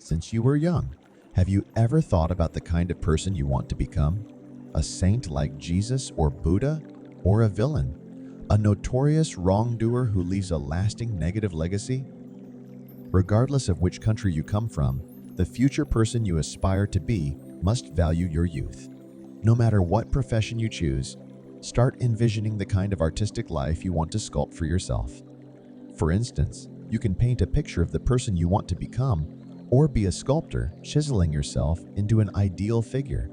Since you were young, have you ever thought about the kind of person you want to become? A saint like Jesus or Buddha, or a villain, a notorious wrongdoer who leaves a lasting negative legacy? Regardless of which country you come from, the future person you aspire to be must value your youth. No matter what profession you choose, start envisioning the kind of artistic life you want to sculpt for yourself. For instance, you can paint a picture of the person you want to become, or be a sculptor chiseling yourself into an ideal figure.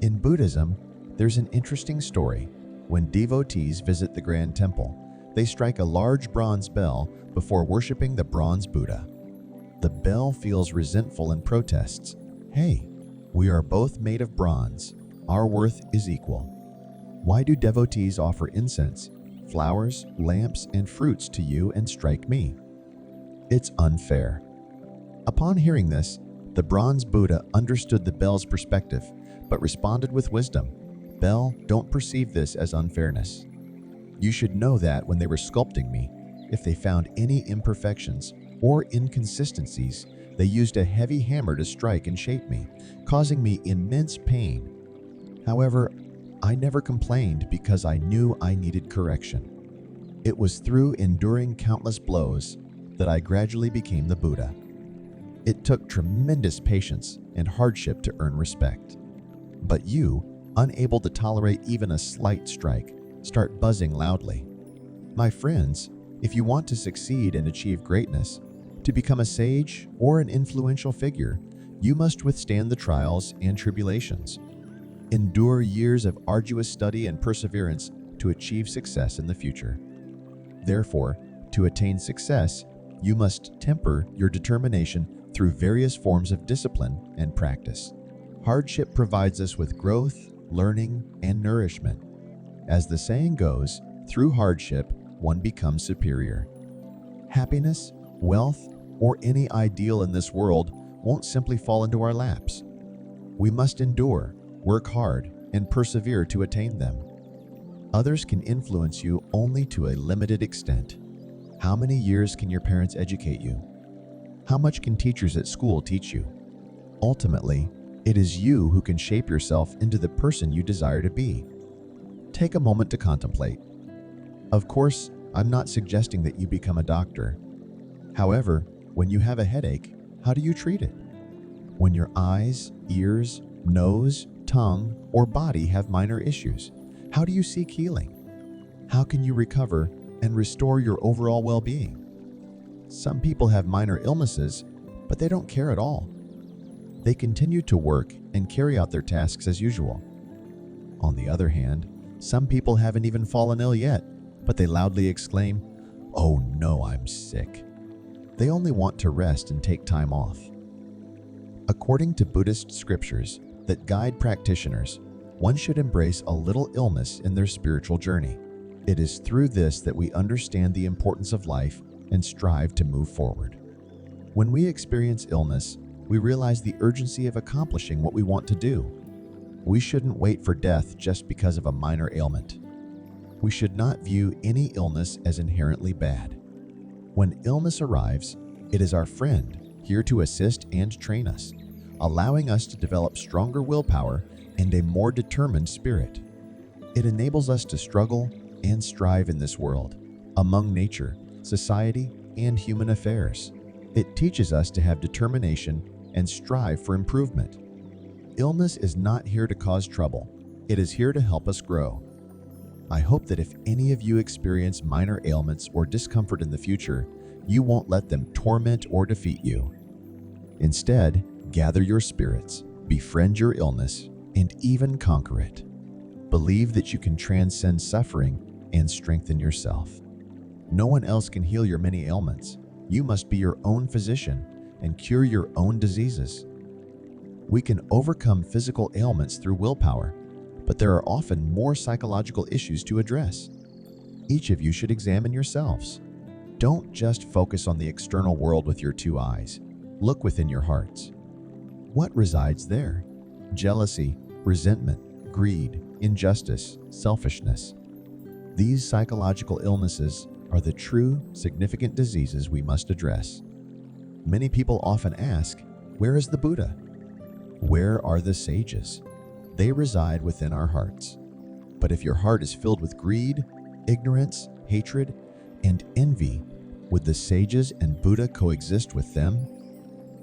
In Buddhism, there's an interesting story. When devotees visit the Grand Temple, they strike a large bronze bell before worshiping the bronze Buddha. The bell feels resentful and protests, "Hey, we are both made of bronze. Our worth is equal." Why do devotees offer incense, flowers, lamps, and fruits to you and strike me? It's unfair. Upon hearing this, the bronze Buddha understood the bell's perspective, but responded with wisdom. "Bell, don't perceive this as unfairness. You should know that when they were sculpting me, if they found any imperfections or inconsistencies, they used a heavy hammer to strike and shape me, causing me immense pain. However, I never complained because I knew I needed correction. It was through enduring countless blows that I gradually became the Buddha." It took tremendous patience and hardship to earn respect. But you, unable to tolerate even a slight strike, start buzzing loudly. My friends, if you want to succeed and achieve greatness, to become a sage or an influential figure, you must withstand the trials and tribulations. Endure years of arduous study and perseverance to achieve success in the future. Therefore, to attain success, you must temper your determination through various forms of discipline and practice. Hardship provides us with growth, learning, and nourishment. As the saying goes, through hardship, one becomes superior. Happiness, wealth, or any ideal in this world won't simply fall into our laps. We must endure, work hard, and persevere to attain them. Others can influence you only to a limited extent. How many years can your parents educate you? How much can teachers at school teach you? Ultimately, it is you who can shape yourself into the person you desire to be. Take a moment to contemplate. Of course, I'm not suggesting that you become a doctor. However, when you have a headache, how do you treat it? When your eyes, ears, nose, tongue, or body have minor issues, how do you seek healing? How can you recover and restore your overall well-being? Some people have minor illnesses, but they don't care at all. They continue to work and carry out their tasks as usual. On the other hand, some people haven't even fallen ill yet, but they loudly exclaim, "Oh no, I'm sick." They only want to rest and take time off. According to Buddhist scriptures that guide practitioners, one should embrace a little illness in their spiritual journey. It is through this that we understand the importance of life and strive to move forward. When we experience illness, we realize the urgency of accomplishing what we want to do. We shouldn't wait for death just because of a minor ailment. We should not view any illness as inherently bad. When illness arrives, it is our friend, here to assist and train us, allowing us to develop stronger willpower and a more determined spirit. It enables us to struggle and strive in this world, among nature, society, and human affairs. It teaches us to have determination and strive for improvement. Illness is not here to cause trouble. It is here to help us grow. I hope that if any of you experience minor ailments or discomfort in the future, you won't let them torment or defeat you. Instead, gather your spirits, befriend your illness, and even conquer it. Believe that you can transcend suffering and strengthen yourself. No one else can heal your many ailments. You must be your own physician and cure your own diseases. We can overcome physical ailments through willpower, but there are often more psychological issues to address. Each of you should examine yourselves. Don't just focus on the external world with your two eyes. Look within your hearts. What resides there? Jealousy, resentment, greed, injustice, selfishness. These psychological illnesses are the true, significant diseases we must address. Many people often ask, where is the Buddha? Where are the sages? They reside within our hearts. But if your heart is filled with greed, ignorance, hatred, and envy, would the sages and Buddha coexist with them?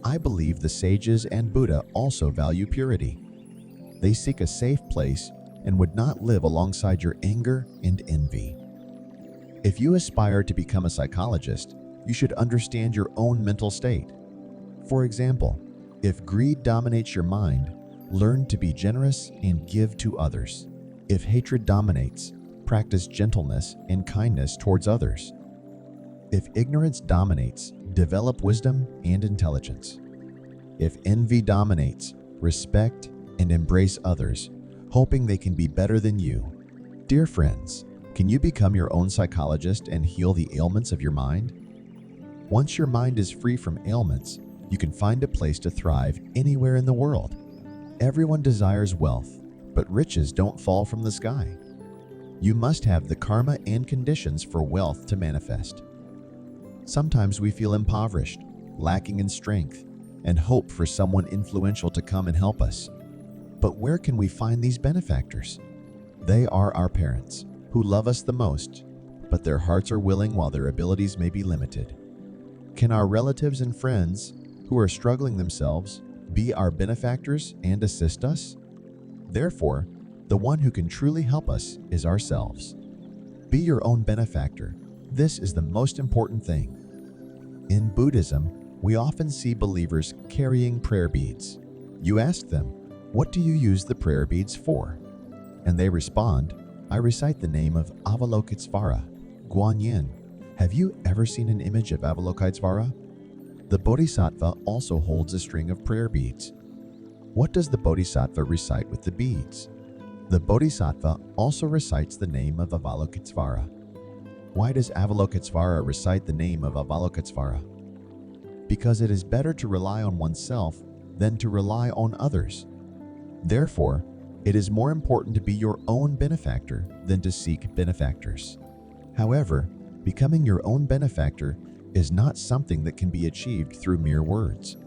I believe the sages and Buddha also value purity. They seek a safe place and would not live alongside your anger and envy. If you aspire to become a psychologist, you should understand your own mental state. For example, if greed dominates your mind, learn to be generous and give to others. If hatred dominates, practice gentleness and kindness towards others. If ignorance dominates, develop wisdom and intelligence. If envy dominates, respect and embrace others, hoping they can be better than you. Dear friends, can you become your own psychologist and heal the ailments of your mind? Once your mind is free from ailments, you can find a place to thrive anywhere in the world. Everyone desires wealth, but riches don't fall from the sky. You must have the karma and conditions for wealth to manifest. Sometimes we feel impoverished, lacking in strength, and hope for someone influential to come and help us. But where can we find these benefactors? They are our parents, who love us the most, but their hearts are willing while their abilities may be limited. Can our relatives and friends, who are struggling themselves, be our benefactors and assist us? Therefore, the one who can truly help us is ourselves. Be your own benefactor. This is the most important thing. In Buddhism, we often see believers carrying prayer beads. You ask them, what do you use the prayer beads for? And they respond, I recite the name of Avalokitesvara, Guanyin. Have you ever seen an image of Avalokitesvara? The Bodhisattva also holds a string of prayer beads. What does the Bodhisattva recite with the beads? The Bodhisattva also recites the name of Avalokitesvara. Why does Avalokitesvara recite the name of Avalokitesvara? Because it is better to rely on oneself than to rely on others. Therefore, it is more important to be your own benefactor than to seek benefactors. However, becoming your own benefactor is not something that can be achieved through mere words.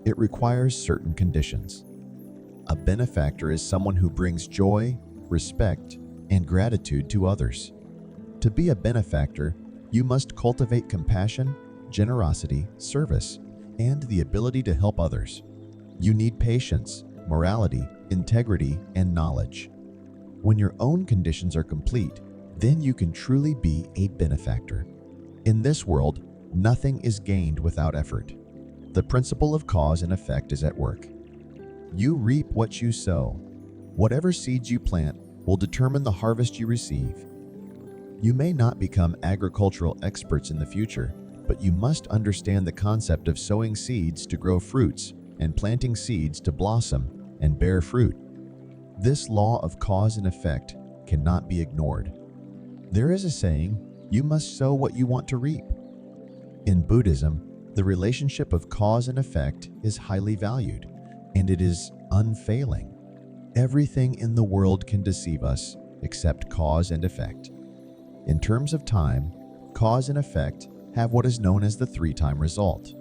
It requires certain conditions. A benefactor is someone who brings joy, respect, and gratitude to others. To be a benefactor, you must cultivate compassion, generosity, service, and the ability to help others. You need patience, morality, integrity, and knowledge. When your own conditions are complete, then you can truly be a benefactor. In this world, nothing is gained without effort. The principle of cause and effect is at work. You reap what you sow. Whatever seeds you plant will determine the harvest you receive. You may not become agricultural experts in the future, but you must understand the concept of sowing seeds to grow fruits and planting seeds to blossom and bear fruit. This law of cause and effect cannot be ignored. There is a saying, you must sow what you want to reap. In Buddhism, the relationship of cause and effect is highly valued, and it is unfailing. Everything in the world can deceive us except cause and effect. In terms of time, cause and effect have what is known as the three-time result.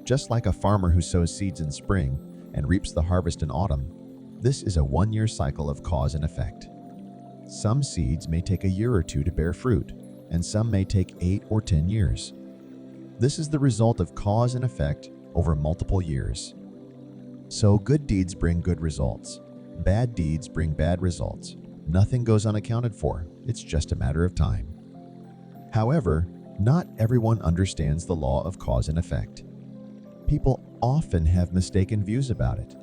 Just like a farmer who sows seeds in spring and reaps the harvest in autumn, this is a one-year cycle of cause and effect. Some seeds may take a year or two to bear fruit, and some may take 8 or 10 years. This is the result of cause and effect over multiple years. So good deeds bring good results. Bad deeds bring bad results. Nothing goes unaccounted for. It's just a matter of time. However, not everyone understands the law of cause and effect. People often have mistaken views about it.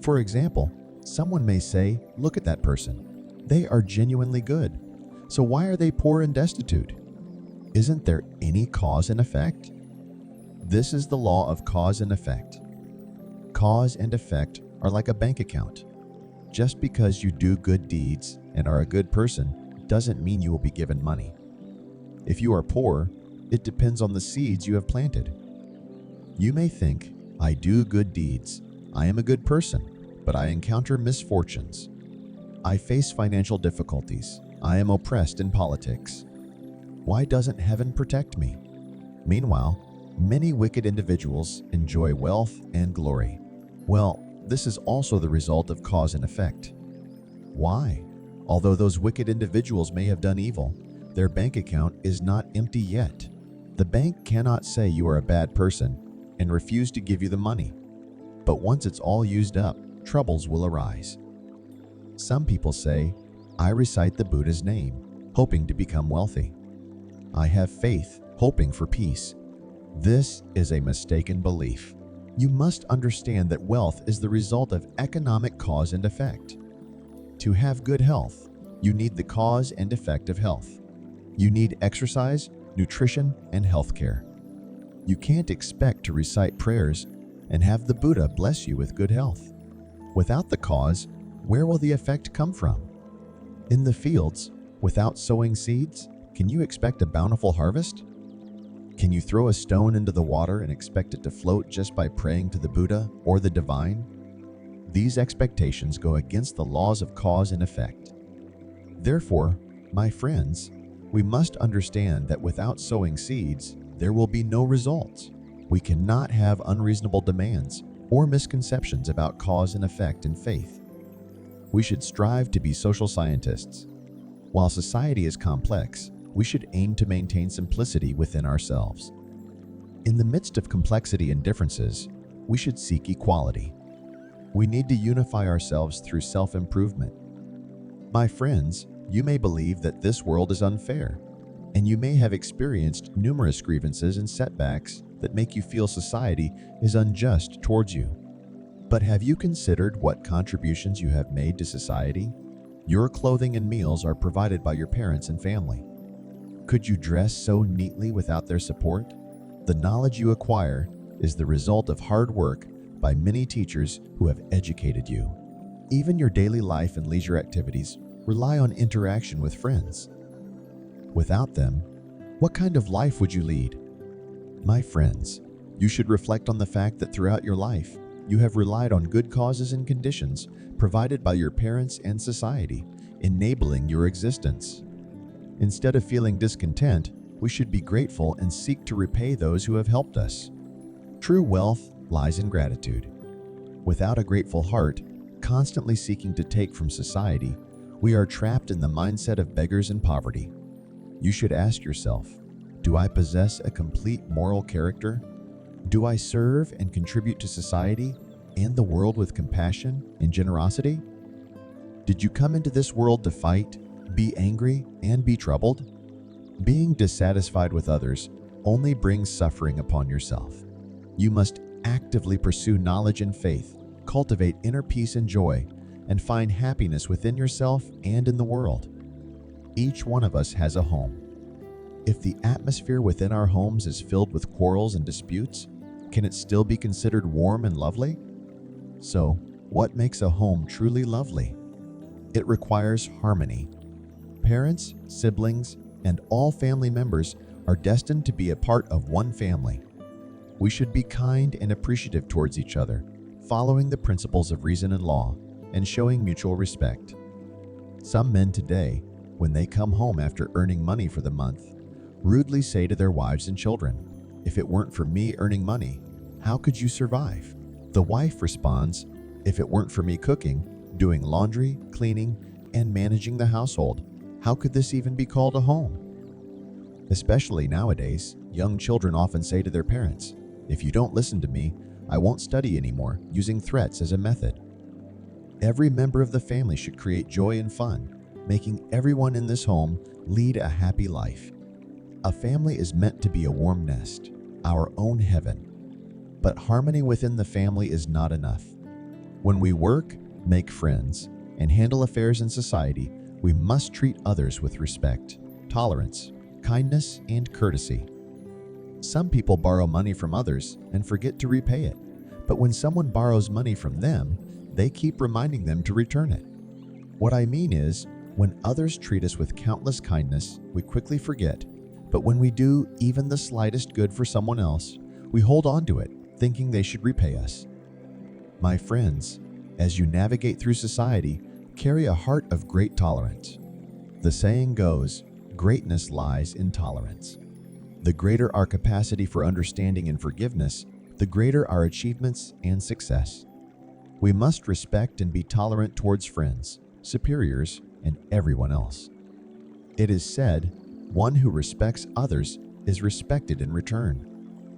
For example, someone may say, look at that person. They are genuinely good. So why are they poor and destitute? Isn't there any cause and effect? This is the law of cause and effect. Cause and effect are like a bank account. Just because you do good deeds and are a good person doesn't mean you will be given money. If you are poor, it depends on the seeds you have planted. You may think, I do good deeds, I am a good person, but I encounter misfortunes. I face financial difficulties, I am oppressed in politics. Why doesn't heaven protect me? Meanwhile, Many wicked individuals enjoy wealth and glory. Well, this is also the result of cause and effect. Why? Although those wicked individuals may have done evil, their bank account is not empty yet. The bank cannot say you are a bad person and refuse to give you the money. But once it's all used up, troubles will arise. Some people say, I recite the Buddha's name, hoping to become wealthy. I have faith, hoping for peace. This is a mistaken belief. You must understand that wealth is the result of economic cause and effect. To have good health, you need the cause and effect of health. You need exercise, nutrition, and health care. You can't expect to recite prayers and have the Buddha bless you with good health. Without the cause, where will the effect come from? In the fields, without sowing seeds, can you expect a bountiful harvest? Can you throw a stone into the water and expect it to float just by praying to the Buddha or the divine? These expectations go against the laws of cause and effect. Therefore, my friends, we must understand that without sowing seeds, there will be no results. We cannot have unreasonable demands or misconceptions about cause and effect in faith. We should strive to be social scientists. While society is complex, we should aim to maintain simplicity within ourselves. In the midst of complexity and differences, we should seek equality. We need to unify ourselves through self-improvement. My friends, you may believe that this world is unfair, and you may have experienced numerous grievances and setbacks that make you feel society is unjust towards you. But have you considered what contributions you have made to society? Your clothing and meals are provided by your parents and family. Could you dress so neatly without their support? The knowledge you acquire is the result of hard work by many teachers who have educated you. Even your daily life and leisure activities rely on interaction with friends. Without them, what kind of life would you lead? My friends, you should reflect on the fact that throughout your life, you have relied on good causes and conditions provided by your parents and society, enabling your existence. Instead of feeling discontent, we should be grateful and seek to repay those who have helped us. True wealth lies in gratitude. Without a grateful heart, constantly seeking to take from society, we are trapped in the mindset of beggars and poverty. You should ask yourself, do I possess a complete moral character? Do I serve and contribute to society and the world with compassion and generosity? Did you come into this world to fight, be angry, and be troubled? Being dissatisfied with others only brings suffering upon yourself. You must actively pursue knowledge and faith, cultivate inner peace and joy, and find happiness within yourself and in the world. Each one of us has a home. If the atmosphere within our homes is filled with quarrels and disputes, can it still be considered warm and lovely? So, what makes a home truly lovely? It requires harmony. Parents, siblings, and all family members are destined to be a part of one family. We should be kind and appreciative towards each other, following the principles of reason and law, and showing mutual respect. Some men today, when they come home after earning money for the month, rudely say to their wives and children, "If it weren't for me earning money, how could you survive?" The wife responds, "If it weren't for me cooking, doing laundry, cleaning, and managing the household, how could this even be called a home?" Especially nowadays, young children often say to their parents, "If you don't listen to me, I won't study anymore," using threats as a method. Every member of the family should create joy and fun, making everyone in this home lead a happy life. A family is meant to be a warm nest, our own heaven. But harmony within the family is not enough. When we work, make friends, and handle affairs in society, we must treat others with respect, tolerance, kindness, and courtesy. Some people borrow money from others and forget to repay it, but when someone borrows money from them, they keep reminding them to return it. What I mean is, when others treat us with countless kindness, we quickly forget, but when we do even the slightest good for someone else, we hold on to it, thinking they should repay us. My friends, as you navigate through society, carry a heart of great tolerance. The saying goes, greatness lies in tolerance. The greater our capacity for understanding and forgiveness, the greater our achievements and success. We must respect and be tolerant towards friends, superiors, and everyone else. It is said, one who respects others is respected in return.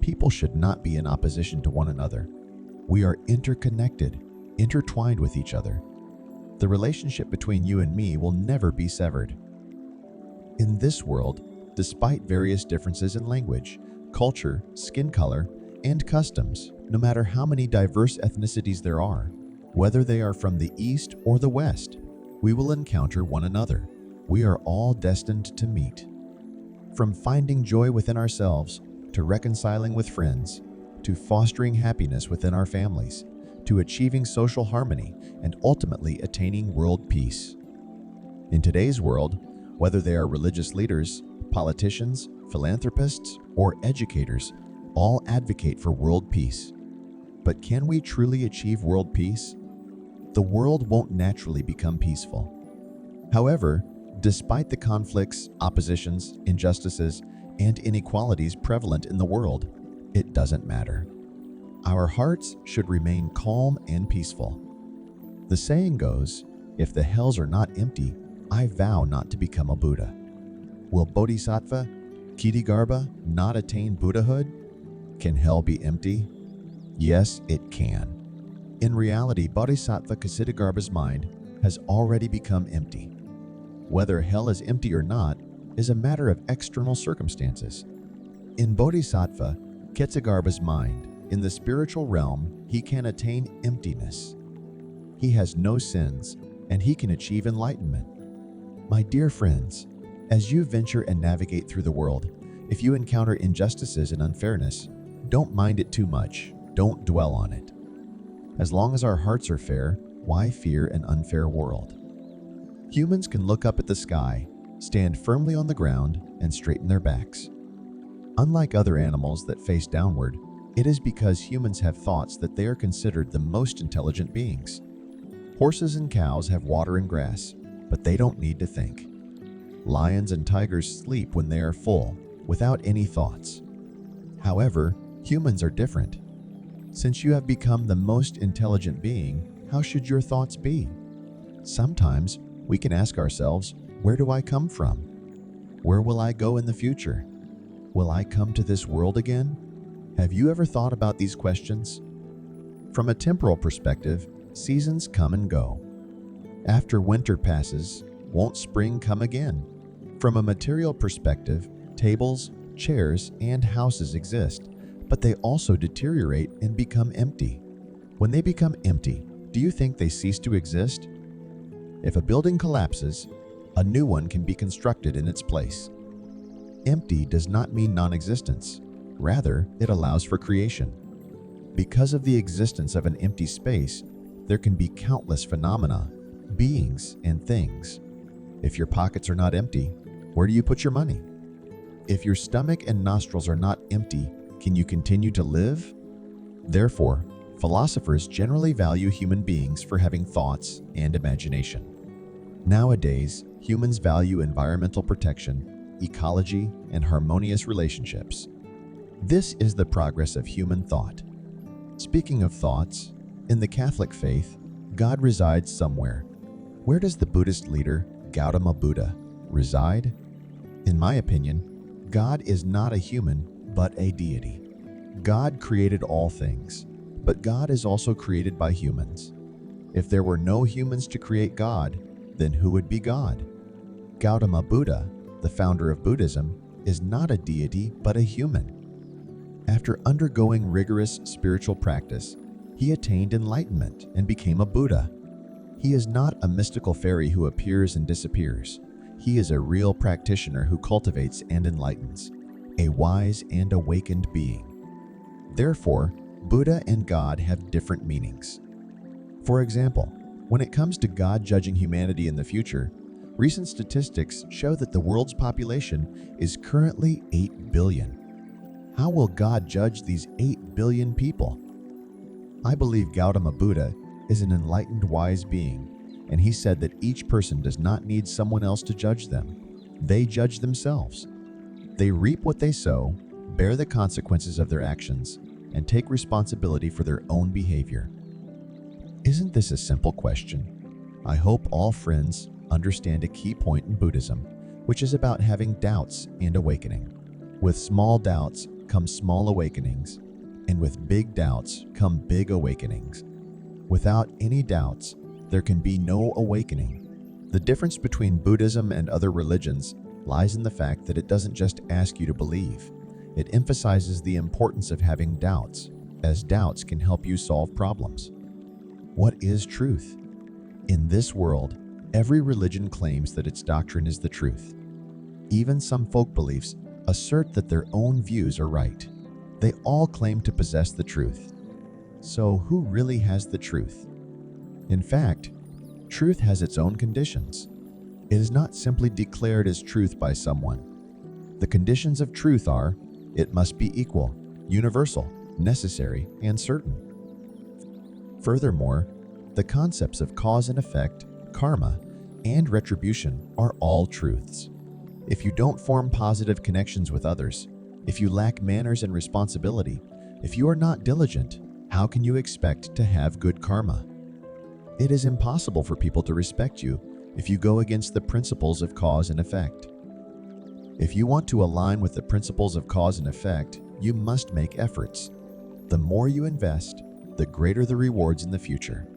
People should not be in opposition to one another. We are interconnected, intertwined with each other. The relationship between you and me will never be severed. In this world, despite various differences in language, culture, skin color, and customs, no matter how many diverse ethnicities there are, whether they are from the East or the West, we will encounter one another. We are all destined to meet. From finding joy within ourselves, to reconciling with friends, to fostering happiness within our families, to achieving social harmony, and ultimately attaining world peace. In today's world, whether they are religious leaders, politicians, philanthropists, or educators, all advocate for world peace. But can we truly achieve world peace? The world won't naturally become peaceful. However, despite the conflicts, oppositions, injustices, and inequalities prevalent in the world, it doesn't matter. Our hearts should remain calm and peaceful. The saying goes, if the hells are not empty, I vow not to become a Buddha. Will Bodhisattva Kshitigarbha not attain Buddhahood? Can hell be empty? Yes, it can. In reality, Bodhisattva Kshitigarbha's mind has already become empty. Whether hell is empty or not is a matter of external circumstances. In Bodhisattva Kshitigarbha's mind, in the spiritual realm, he can attain emptiness. He has no sins, and he can achieve enlightenment. My dear friends, as you venture and navigate through the world, if you encounter injustices and unfairness, don't mind it too much. Don't dwell on it. As long as our hearts are fair, why fear an unfair world? Humans can look up at the sky, stand firmly on the ground, and straighten their backs. Unlike other animals that face downward, it is because humans have thoughts that they are considered the most intelligent beings. Horses and cows have water and grass, but they don't need to think. Lions and tigers sleep when they are full, without any thoughts. However, humans are different. Since you have become the most intelligent being, how should your thoughts be? Sometimes we can ask ourselves, where do I come from? Where will I go in the future? Will I come to this world again? Have you ever thought about these questions? From a temporal perspective, seasons come and go. After winter passes, won't spring come again? From a material perspective, tables, chairs, and houses exist, but they also deteriorate and become empty. When they become empty, do you think they cease to exist? If a building collapses, a new one can be constructed in its place. Empty does not mean non-existence. Rather, it allows for creation. Because of the existence of an empty space, there can be countless phenomena, beings, and things. If your pockets are not empty, where do you put your money? If your stomach and nostrils are not empty, can you continue to live? Therefore, philosophers generally value human beings for having thoughts and imagination. Nowadays, humans value environmental protection, ecology, and harmonious relationships. This is the progress of human thought. Speaking of thoughts, in the Catholic faith, God resides somewhere. Where does the Buddhist leader, Gautama Buddha, reside? In my opinion, God is not a human, but a deity. God created all things, but God is also created by humans. If there were no humans to create God, then who would be God? Gautama Buddha, the founder of Buddhism, is not a deity, but a human. After undergoing rigorous spiritual practice, he attained enlightenment and became a Buddha. He is not a mystical fairy who appears and disappears. He is a real practitioner who cultivates and enlightens, a wise and awakened being. Therefore, Buddha and God have different meanings. For example, when it comes to God judging humanity in the future, recent statistics show that the world's population is currently 8 billion. How will God judge these 8 billion people? I believe Gautama Buddha is an enlightened, wise being, and he said that each person does not need someone else to judge them. They judge themselves. They reap what they sow, bear the consequences of their actions, and take responsibility for their own behavior. Isn't this a simple question? I hope all friends understand a key point in Buddhism, which is about having doubts and awakening. With small doubts come small awakenings, and with big doubts come big awakenings. Without any doubts, there can be no awakening. The difference between Buddhism and other religions lies in the fact that it doesn't just ask you to believe. It emphasizes the importance of having doubts, as doubts can help you solve problems. What is truth? In this world, every religion claims that its doctrine is the truth. Even some folk beliefs assert that their own views are right. They all claim to possess the truth. So who really has the truth? In fact, truth has its own conditions. It is not simply declared as truth by someone. The conditions of truth are: it must be equal, universal, necessary, and certain. Furthermore, the concepts of cause and effect, karma, and retribution are all truths. If you don't form positive connections with others, if you lack manners and responsibility, if you are not diligent, how can you expect to have good karma? It is impossible for people to respect you if you go against the principles of cause and effect. If you want to align with the principles of cause and effect, you must make efforts. The more you invest, the greater the rewards in the future.